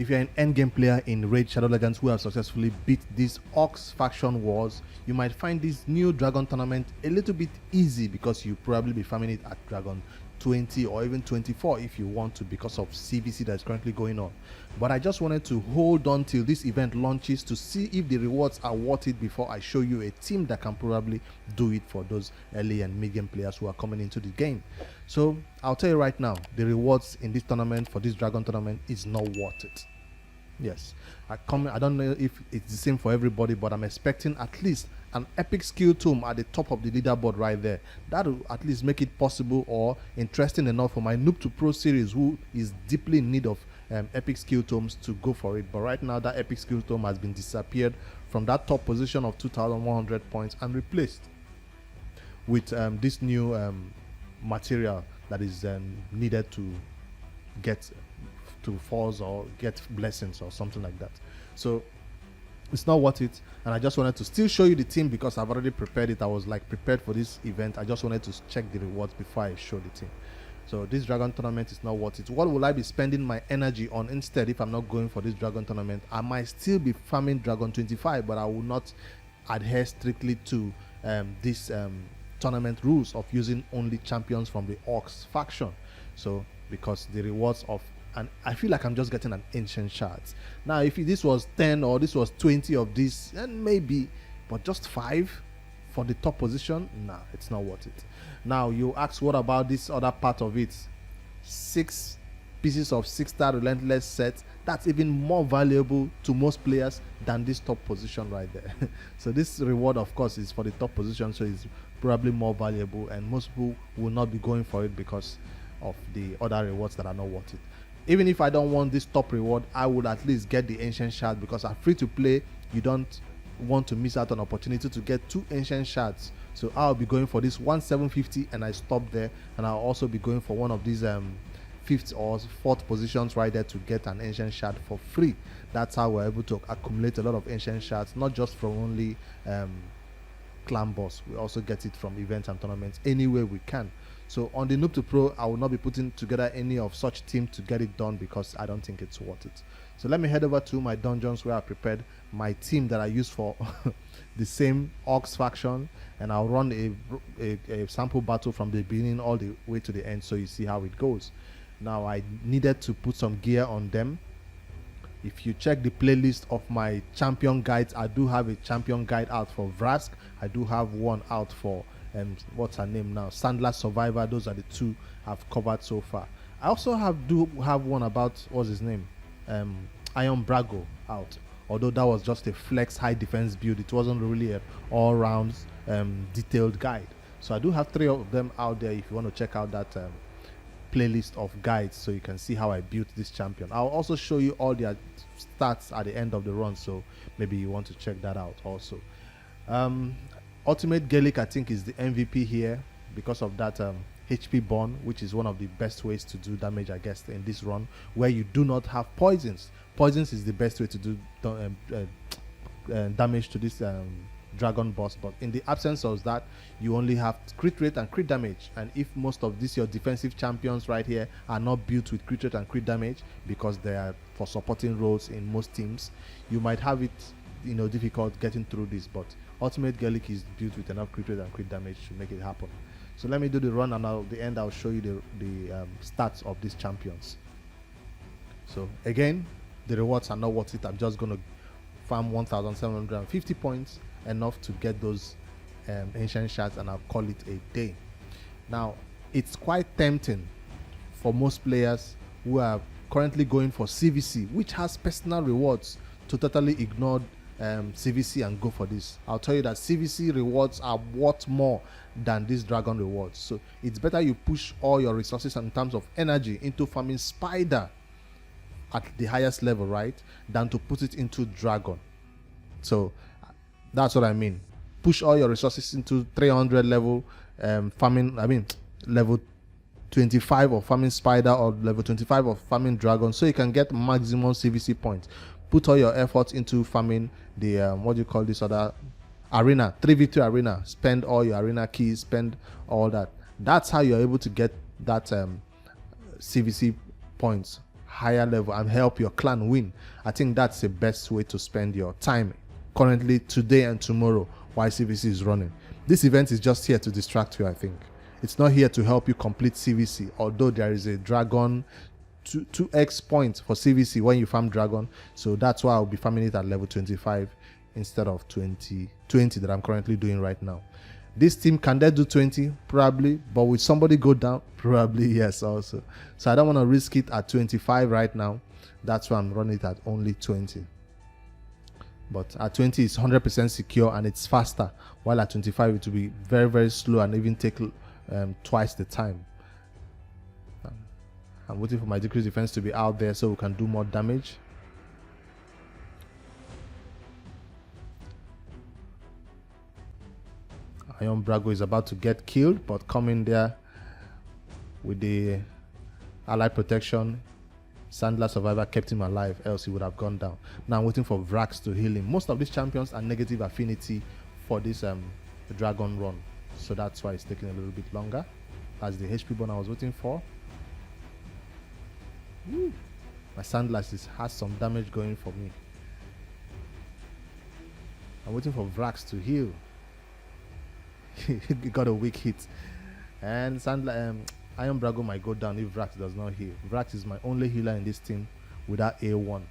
If you're an endgame player in Raid Shadow Legends who have successfully beat these Orcs faction wars, you might find this new Dragon tournament a little bit easy because you probably be farming it at Dragon 20 or even 24 if you want to, because of CVC that is currently going on. But I just wanted to hold on till this event launches to see if the rewards are worth it before I show you a team that can probably do it for those early and medium players who are coming into the game. So I'll tell you right now, the rewards in this tournament, for this Dragon tournament, is not worth it. Yes, I don't know if it's the same for everybody, but I'm expecting at least an epic skill tome at the top of the leaderboard right there. That will at least make it possible or interesting enough for my Noob to Pro series, who is deeply in need of epic skill tomes, to go for it. But right now, that epic skill tome has been disappeared from that top position of 2,100 points and replaced with this new material that is needed to get to falls or get blessings or something like that. So it's not worth it, and I just wanted to still show you the team because I've already prepared it. I was like prepared for this event. I just wanted to check the rewards before I show the team. So this Dragon tournament is not worth it. What will I be spending my energy on instead if I'm not going for this Dragon tournament? I might still be farming Dragon 25, but I will not adhere strictly to this tournament rules of using only champions from the Orcs faction. So because the rewards of, and I feel like I'm just getting an ancient shards. Now, if this was 10 or this was 20 of this, then maybe, but just 5 for the top position, nah, it's not worth it. Now, you ask, what about this other part of it? 6 pieces of 6-star relentless set. That's even more valuable to most players than this top position right there. So this reward, of course, is for the top position, so it's probably more valuable, and most people will not be going for it because of the other rewards that are not worth it. Even if I don't want this top reward, I would at least get the ancient shard, because I'm free to play. You don't want to miss out on opportunity to get 2 ancient shards. So I'll be going for this 1750 and I stop there, and I'll also be going for one of these 5th or 4th positions right there to get an ancient shard for free. That's how we're able to accumulate a lot of ancient shards, not just from only clan boss. We also get it from events and tournaments any way we can. So on the Noob to Pro, I will not be putting together any of such team to get it done because I don't think it's worth it. So let me head over to my dungeons where I prepared my team that I use for the same Orcs faction, and I'll run a sample battle from the beginning all the way to the end so you see how it goes. Now, I needed to put some gear on them. If you check the playlist of my champion guides, I do have a champion guide out for Vrask. I do have one out for what's her name now, Sandler Survivor. Those are the 2 I've covered so far. I also do have one about, what's his name, Iron Brago out, although that was just a flex high defense build. It wasn't really a all-round detailed guide. So I do have 3 of them out there if you want to check out that playlist of guides so you can see how I built this champion. I'll also show you all their stats at the end of the run, so maybe you want to check that out also. Ultimate Gaelic, I think, is the MVP here because of that HP burn, which is one of the best ways to do damage, I guess, in this run, where you do not have poisons. Poisons is the best way to do damage to this dragon boss, but in the absence of that, you only have crit rate and crit damage. And if most of these your defensive champions right here are not built with crit rate and crit damage because they are for supporting roles in most teams, you might have it difficult getting through this. But Ultimate Gaelic is built with enough crit rate and crit damage to make it happen. So let me do the run, and at the end I'll show you the stats of these champions. So again, the rewards are not worth it. I'm just going to farm 1,750 points, enough to get those ancient shards, and I'll call it a day. Now, it's quite tempting for most players who are currently going for CVC, which has personal rewards, to totally ignore CVC and go for this. I'll tell you that CVC rewards are worth more than these dragon rewards. So it's better you push all your resources in terms of energy into farming spider at the highest level, right, than to put it into dragon. So that's what I mean. Push all your resources into 300 level farming, level 25 of farming spider or level 25 of farming dragon, so you can get maximum CVC points. Put all your efforts into farming the what do you call this other arena, 3 victory arena. Spend all your arena keys, spend all that. That's how you're able to get that CVC points higher level and help your clan win. I think that's the best way to spend your time currently, today and tomorrow, while CVC is running. This event is just here to distract you, I think. It's not here to help you complete CVC, although there is a dragon 2x point for CVC when you farm dragon. So that's why I'll be farming it at level 25 instead of 20 that I'm currently doing right now. This team, can they do 20? Probably. But will somebody go down? Probably yes also. So I don't want to risk it at 25 right now. That's why I'm running it at only 20. But at 20 it's 100% secure and it's faster, while at 25 it will be very, very slow and even take twice the time. I'm waiting for my decreased defense to be out there so we can do more damage. Iron Brago is about to get killed, but coming there with the ally protection, Sandler Survivor kept him alive, else he would have gone down. Now I'm waiting for Vrax to heal him. Most of these champions are negative affinity for this dragon run, so that's why it's taking a little bit longer. That's the HP burn I was waiting for. Woo. My Sandler has some damage going for me. I'm waiting for Vrax to heal. He got a weak hit, and Sandler, Iron Brago might go down if Vrax does not heal. Vrax is my only healer in this team without A1,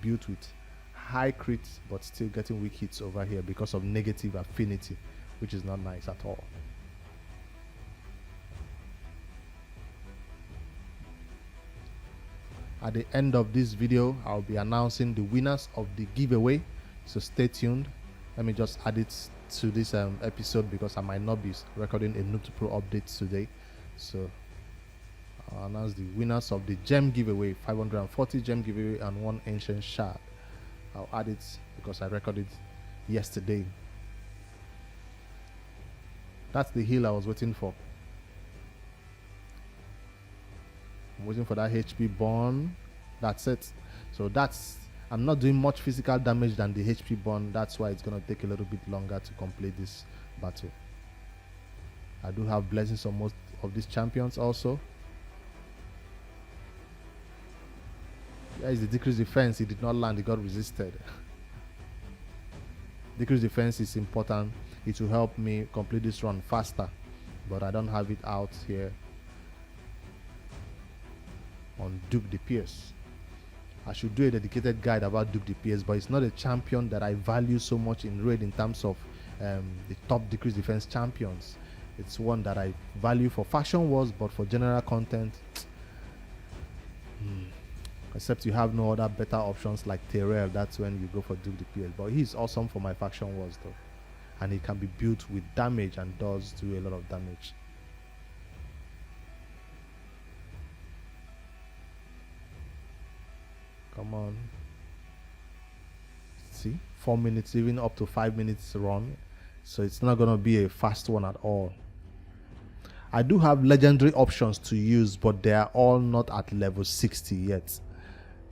built with high crits but still getting weak hits over here because of negative affinity, which is not nice at all. At the end of this video, I'll be announcing the winners of the giveaway, so stay tuned. Let me just add it to this episode because I might not be recording a Noob to Pro update today. So I'll announce the winners of the gem giveaway, 540 gem giveaway and 1 ancient shard. I'll add it because I recorded yesterday. That's the heal I was waiting for. I'm waiting for that HP burn. That's it. So I'm not doing much physical damage than the HP burn. That's why it's going to take a little bit longer to complete this battle. I do have blessings on most of these champions also. There is the decreased defense. He did not land. He got resisted. Decreased defense is important. It will help me complete this run faster. But I don't have it out here on Duke de Pierce. I should do a dedicated guide about Duke de Pierce, but it's not a champion that I value so much in raid in terms of the top decreased defense champions. It's one that I value for faction wars, but for general content, except you have no other better options like Terrell, that's when you go for Duke de Pierce. But he's awesome for my faction wars though, and he can be built with damage and does do a lot of damage. Come on. See, 4 minutes, even up to 5 minutes run. So it's not going to be a fast one at all. I do have legendary options to use, but they are all not at level 60 yet.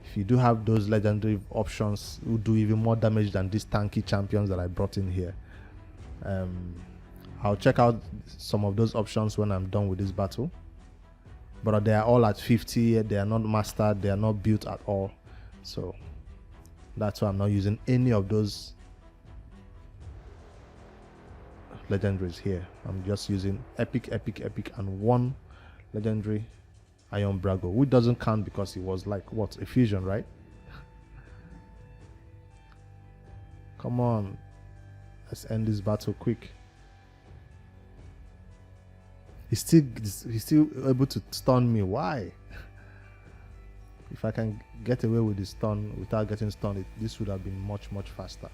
If you do have those legendary options, will do even more damage than these tanky champions that I brought in here. I'll check out some of those options when I'm done with this battle. But they are all at 50. They are not mastered. They are not built at all. So that's why I'm not using any of those legendaries here. I'm just using epic, and 1 legendary Iron Brago, which doesn't count because it was like what, a fusion, right? Come on, let's end this battle quick. He's still able to stun me. Why? If I can get away with the stun without getting stunned, this would have been much faster.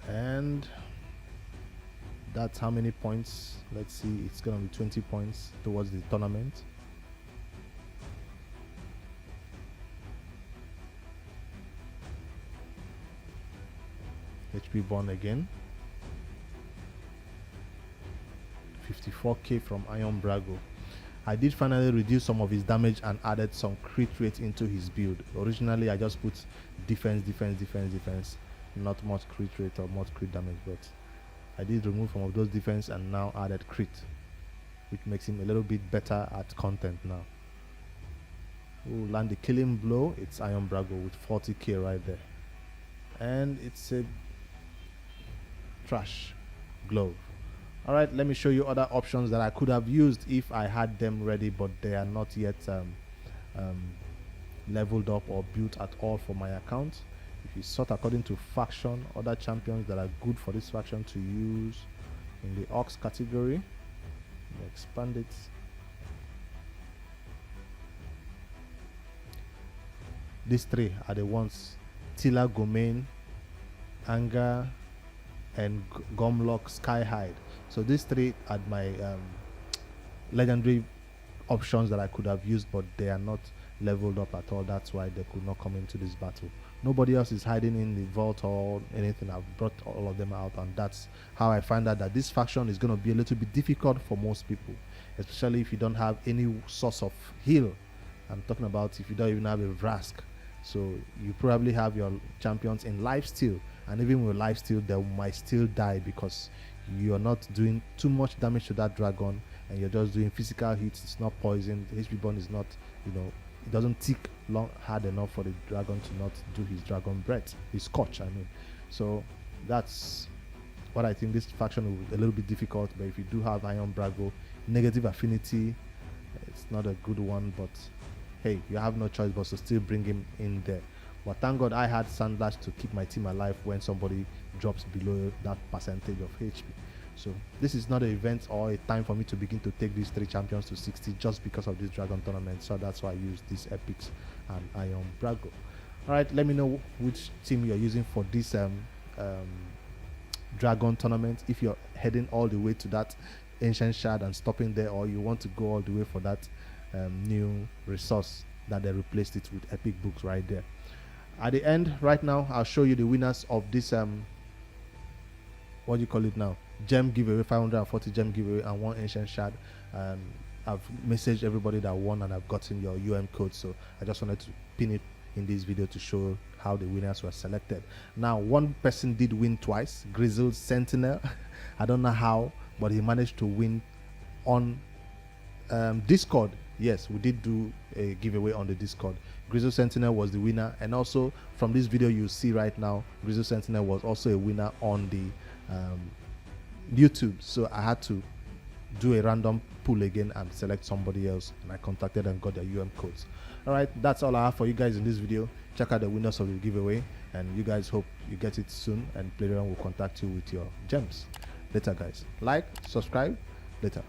And that's how many points. Let's see, it's gonna be 20 points towards the tournament. HP burn again. 54k from Iron Brago. I did finally reduce some of his damage and added some crit rate into his build. Originally I just put defense, not much crit rate or much crit damage, but I did remove some of those defense and now added crit, which makes him a little bit better at content now. Ooh, land the killing blow. It's Iron Brago with 40k right there, and it's a trash glove. All right, let me show you other options that I could have used if I had them ready, but they are not yet leveled up or built at all for my account. If you sort according to faction, other champions that are good for this faction to use in the Orcs category, expand it. These three are the ones: Tila Gomain, Anger, and Gumlock Skyhide. So these three are my legendary options that I could have used, but they are not leveled up at all. That's why they could not come into this battle. Nobody else is hiding in the vault or anything. I've brought all of them out, and that's how I find out that this faction is going to be a little bit difficult for most people, especially if you don't have any source of heal. I'm talking about if you don't even have a Vrask. So you probably have your champions in lifesteal, and even with lifesteal they might still die because you're not doing too much damage to that dragon and you're just doing physical hits. It's not poisoned. The HP burn is not, it doesn't tick hard enough for the dragon to not do his dragon breath, his scorch, I mean. So that's what I think. This faction will be a little bit difficult, but if you do have Iron Brago, negative affinity, it's not a good one, but hey, you have no choice but to still bring him in there. But thank God I had Sandlash to keep my team alive when somebody drops below that percentage of HP. So this is not an event or a time for me to begin to take these three champions to 60 just because of this dragon tournament. So that's why I use these epics and Iron Brago. All right, let me know which team you're using for this dragon tournament. If you're heading all the way to that ancient shard and stopping there, or you want to go all the way for that new resource that they replaced it with, epic books right there. At the end right now, I'll show you the winners of this what do you call it now, gem giveaway, 540 gem giveaway and one ancient shard. I've messaged everybody that won and I've gotten your code, so I just wanted to pin it in this video to show how the winners were selected. Now, one person did win twice, Grizzled Sentinel. I don't know how, but he managed to win on Discord. Yes, we did do a giveaway on the Discord. Grizzled Sentinel was the winner, and also from this video you see right now, Grizzled Sentinel was also a winner on the YouTube. So I had to do a random pull again and select somebody else, and I contacted and got their codes. All right, that's all I have for you guys in this video. Check out the winners of the giveaway, and you guys hope you get it soon, and Plarium will contact you with your gems later, guys. Like, subscribe, later.